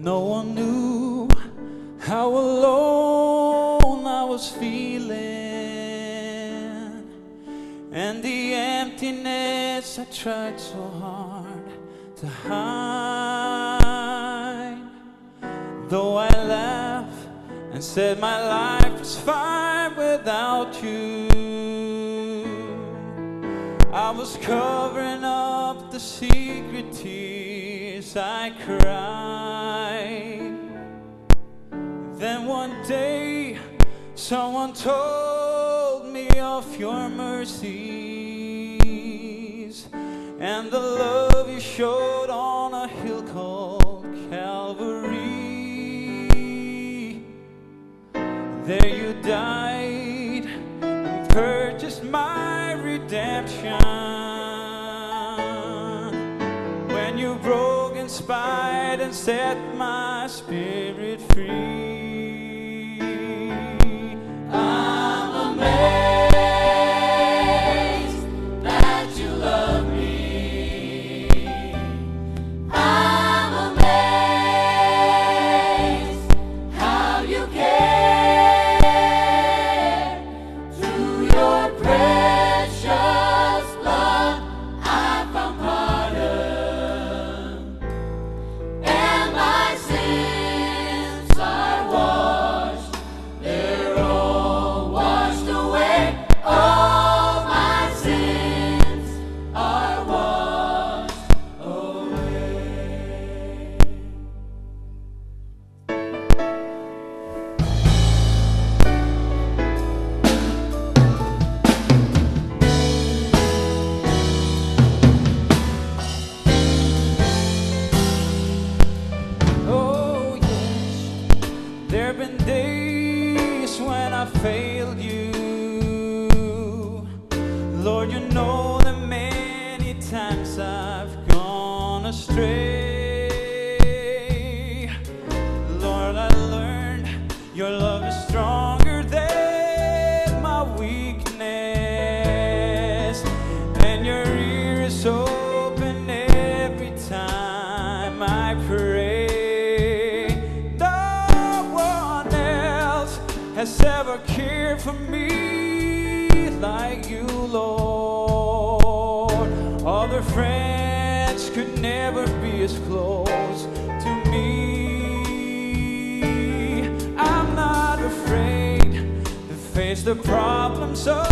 No one knew how alone I was feeling, and the emptiness I tried so hard to hide. Though I laughed and said my life was fine without you, I was covering up the secret tears I cried. Then one day someone told me of your mercies and the love you showed on a hill called Calvary. There you died and purchased my redemption. When you broke in spite and set my spirit free. I'm amazed that you love me. I'm amazed how you care. Through your precious blood I found pardon, and my sins are washed. They're all washed away. All my sins are washed away. Oh yes, there've been days when I failed you. Lord, you know that many times I've gone astray. Lord, I learned your love is stronger than my weakness, and your ear is open every time I pray. No one else has ever cared for me like you, Lord. Other friends could never be as close to me. I'm not afraid to face the problems of